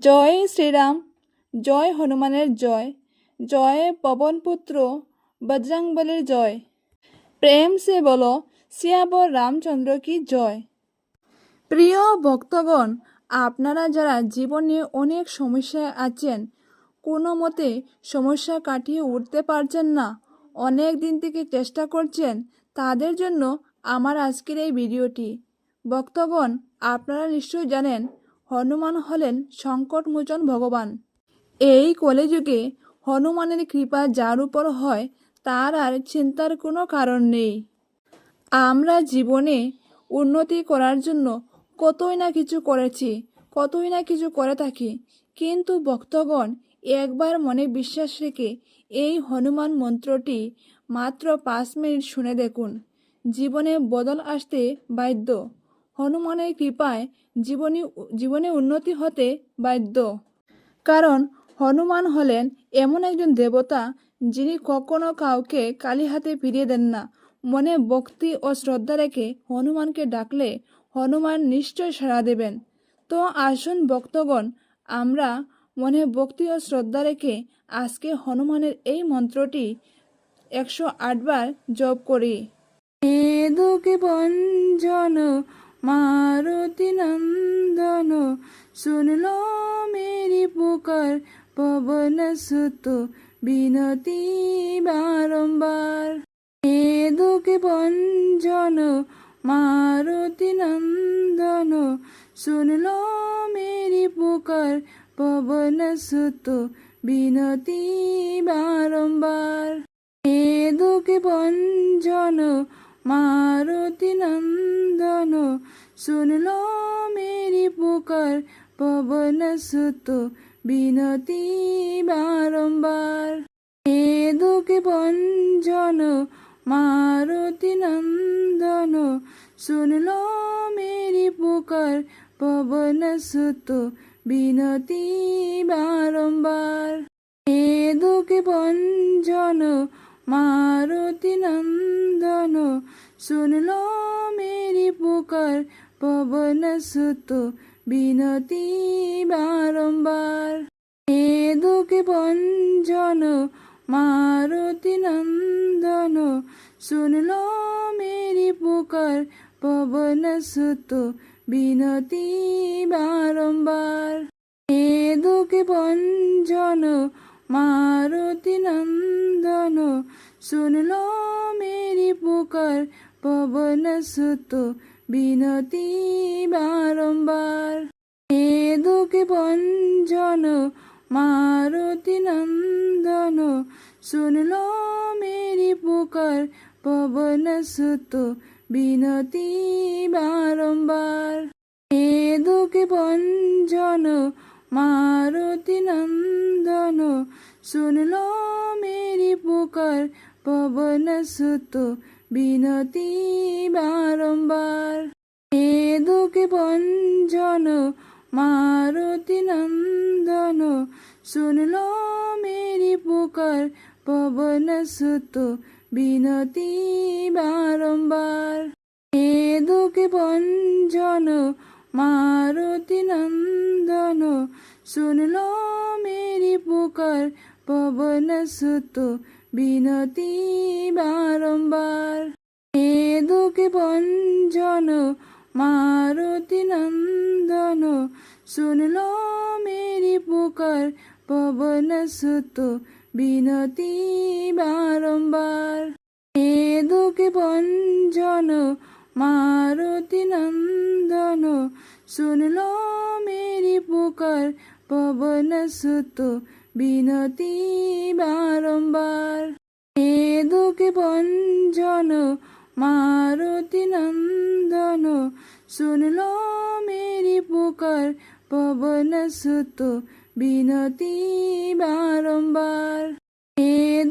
জয় শ্রীরাম, জয় হনুমানের জয়, জয় পবনপুত্র বজরংবলীর জয়। প্রেম সে বলো সিয়াবর রামচন্দ্র কি জয়। প্রিয় ভক্তগণ, আপনারা যারা জীবনে অনেক সমস্যায় আছেন, কোনো মতে সমস্যা কাটিয়ে উঠতে পারছেন না, অনেক দিন থেকে চেষ্টা করছেন, তাদের জন্য আমার আজকের এই ভিডিওটি। ভক্তগণ, আপনারা নিশ্চয়ই জানেন হনুমান হলেন সংকটমোচন ভগবান। এই কলিযুগে হনুমানের কৃপা যার উপর হয় তার আর চিন্তার কোনো কারণ নেই। আমরা জীবনে উন্নতি করার জন্য কতই না কিছু করেছি, কতই না কিছু করে থাকি, কিন্তু ভক্তগণ, একবার মনে বিশ্বাস রেখে এই হনুমান মন্ত্রটি মাত্র 5 মিনিট শুনে দেখুন, জীবনে বদল আসতে বাধ্য। হনুমানের কৃপায় জীবনে উন্নতি হতে বাধ্য। কারণ হনুমান হলেন এমন একজন দেবতা যিনি কখনো কাউকে খালি হাতে ফিরিয়ে দেন না। মনে ভক্তি ও শ্রদ্ধা রেখে হনুমানকে ডাকলে হনুমান নিশ্চয় সাড়া দেবেন। তো আসুন ভক্তগণ, আমরা মনে ভক্তি ও শ্রদ্ধা রেখে আজকে হনুমানের এই মন্ত্রটি 108 বার জপ করি। দুঃখী ভঞ্জন মারুতি নন্দন, শুনলো মেরি পুকার পবন সুত বিনতি বারম্বার। দুঃখী ভঞ্জন মারুতি নন্দন, শুনলো মেরি পুকার পবন সুত বিনতি বারম্বার। দুঃখী ভঞ্জন মারুতি নন্দন, শুনলো মেরি পুকার পবন সুত বিনতি বারম্বার। দুঃখী ভঞ্জন মারুতি নন্দন, শুনলো মেরি পুকার পবন সুত বিনতি বারম্বার। দুঃখী ভঞ্জন মারুতি নন্দন, শুনলো মেরি পুকার পবন সুত বিনতি বারম্বার। দুঃখী ভঞ্জন মারুতি নন্দন, শুনলো মেরি পুকার পবন সুত বিনতি বারম্বার। দুঃখী ভঞ্জন মারুতি নন্দন, শুনলো মেরি পুকার পবন সুত বিনতি বারম্বার। দুঃখী ভঞ্জন মারুতি নন্দন, শুনলো মেরি পুকার পবন সুত বিনতি বারম্বার। দুঃখী ভঞ্জন মারুতি নন্দন, শুনলো মেরি পুকার পবন সুত বিনতি বারম্বার। দুঃখী ভঞ্জন মারুতি নন্দন, শুনলো মেরি পুকার পবন সুত বিনতি বারম্বার। দুঃখী ভঞ্জন মারুতি নন্দন, শুনলো মেরি পুকার পবন সুত বিনতি বারম্বার। দুঃখী ভঞ্জন মারুতি নন্দন, শুনলো মেরি পুকার পবন সুত বিনতি বারম্বার। দুঃখী ভঞ্জন মারুতি নন্দন, শুনলো মেরি পুকার পবন সুত বিনতি বারম্বার। দুঃখী ভঞ্জন মারুতি নন্দন, শুনলো মেরি পুকার পবন সুত বিনতি বারম্বার।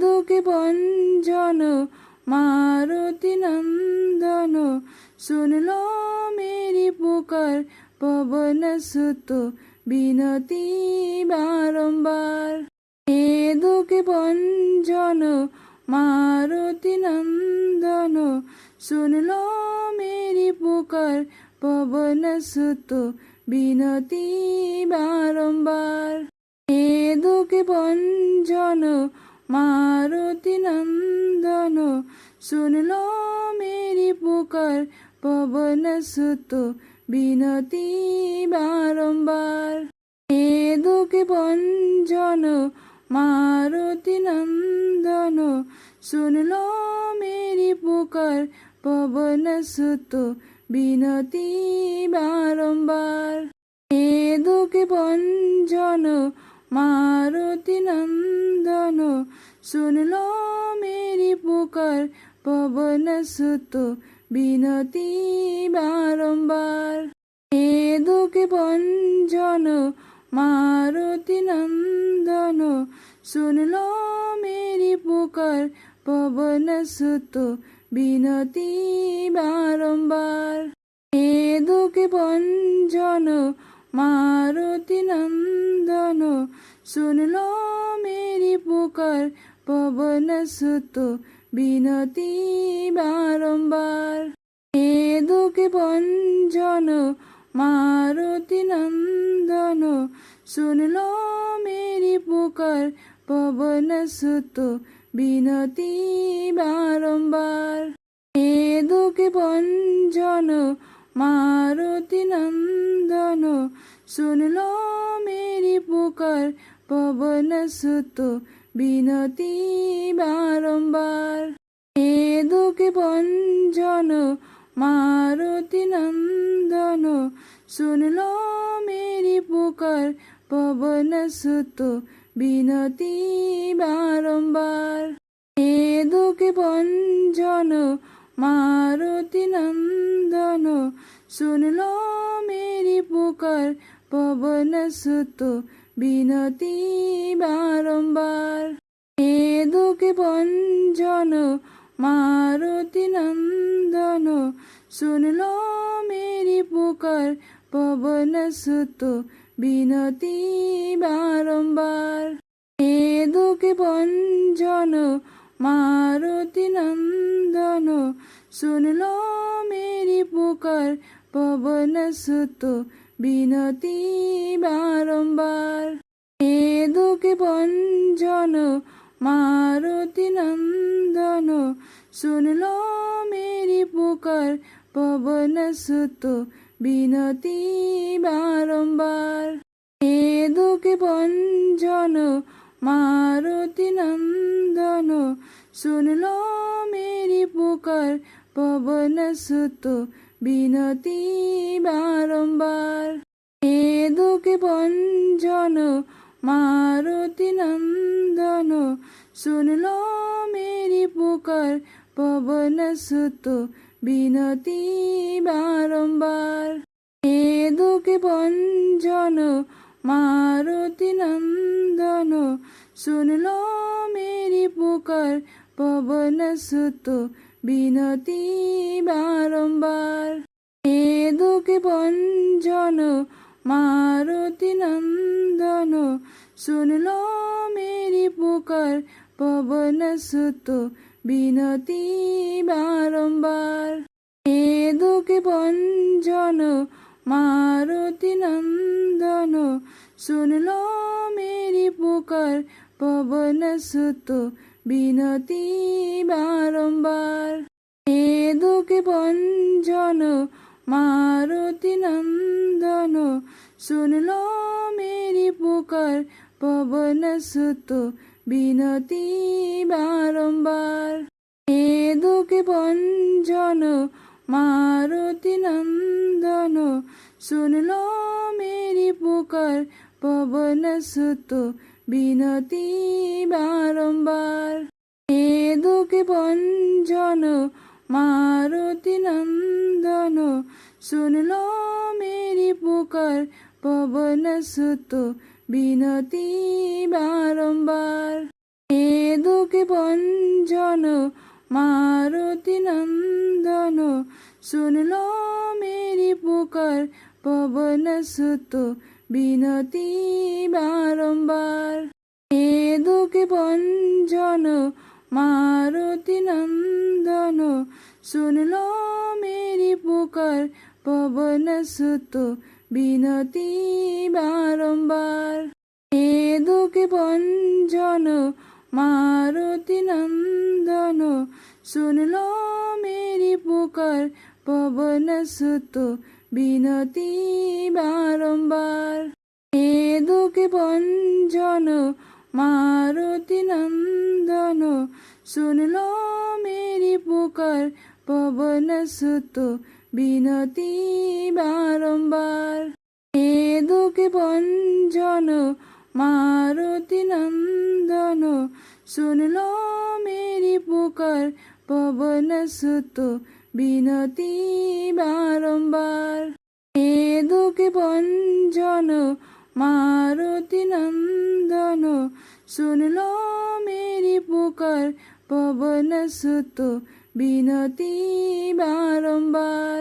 দুঃখী ভঞ্জন মারুতি নন্দন, শুনলো মেরি পুকার পবন সুত বিনতি বারম্বার। দুঃখী ভঞ্জন মারুতি নন্দন, শুনলো মেরি পুকার পবন সুত বিনতি বারম্বার। এ দুঃখে ভঞ্জন মারুতি নন্দন, শুনল মেরি পুকার পবন সুত বিনতি বারম্বার। এ দুঃখে ভঞ্জন মারুতি নন্দন, শুনল মেরি পুকার পবন সুত বিনতি বারম্বার। এ দুঃখে ভঞ্জন মারুতি নন্দন, শুনল মেরি পুকার পবন সুত বিনতি বারম্বার। এ দুঃখে ভঞ্জন মারুতি নন্দন, শুনল মেরি পুকার পবন সুত বিনতি বারম্বার। এ দুঃখে ভঞ্জন মারুতি নন্দন, শুনল মেরি পুকার পবন সুত বিনতি বারম্বার। এ দুঃখে ভঞ্জন মারুতি নন্দন, শুনল মেরি পুকার পবন সুত বিনতি বারম্বার। এ দুঃখে ভঞ্জন মারুতি নন্দন, শুনল মেরি পুকার পবন সুত বিনতি বারম্বার। এ দুঃখে ভঞ্জন মারুতি নন্দন, শুনল মেরি পুকার পবন সুত বিনতি বারম্বার। এ দুঃখে ভঞ্জন মারুতি নন্দন, শুনল মেরি পুকার পবন সুত বিনতি বারম্বার। এ দুঃখে ভঞ্জন মারুতি নন্দন, শুনল মেরি পুকার পবন সুত বিনতি বারম্বার। এ দুঃখে ভঞ্জন মারুতি নন্দন, শুনল মেরি পুকার পবন সুত বিনতি বারম্বার। এ দুঃখে ভঞ্জন মারুতি নন্দন, শুনল মেরি পুকার পবন সুত বিনতি বারম্বার। এ দুঃখে ভঞ্জন মারুতি নন্দন, শুনল মেরি পুকার পবন সুত বিনতি বারম্বার। এ দুঃখে ভঞ্জন মারুতি নন্দন, শুনল মেরি পুকার পবন সুত বিনতি বারম্বার। এ দুঃখে ভঞ্জন মারুতি নন্দন, শুনল মেরি পুকার পবন সুত বিনতি বারম্বার। এ দুঃখে ভঞ্জন মারুতি নন্দন, শুনল মেরি পুকার পবন সুত বিনতি বারম্বার। এ দুঃখে ভঞ্জন মারুতি নন্দন, শুনল মেরি পুকার পবন সুত বিনতি বারম্বার। এ দুঃখে ভঞ্জন মারুতি নন্দন, শুনল মেরি পুকার পবন সুত বিনতি বারম্বার। এ দুঃখে ভঞ্জন মারুতি নন্দন, শুনল মেরি পুকার পবন সুত বিনতি বারম্বার। এ দুঃখে ভঞ্জন মারুতি নন্দন, শুনল মেরি পুকার পবন সুত বিনতি বারম্বার। এ দুঃখে ভঞ্জন মারুতি নন্দন, শুনল মেরি পুকার পবন সুত বিনতি বারম্বার। এ দুঃখে ভঞ্জন মারুতি নন্দন, শুনল মেরি পুকার পবন সুত বিনতি বারম্বার। হে দুঃখী ভঞ্জন মারুতি নন্দন, শুনল মেরি পুকার পবন সুত বিনতি বারম্বার। হে দুঃখী ভঞ্জন মারুতি নন্দন, শুনল মেরি পুকার পবন সুত বিনতি বারম্বার। হে দুঃখী ভঞ্জন মারুতি নন্দন, শুনল মেরি পুকার পবন সুত বিনতি বারম্বার। হে দুঃখী ভঞ্জন মারুতি নন্দন, শুনল মেরি পুকার পবন সুত বিনতি বারম্বার।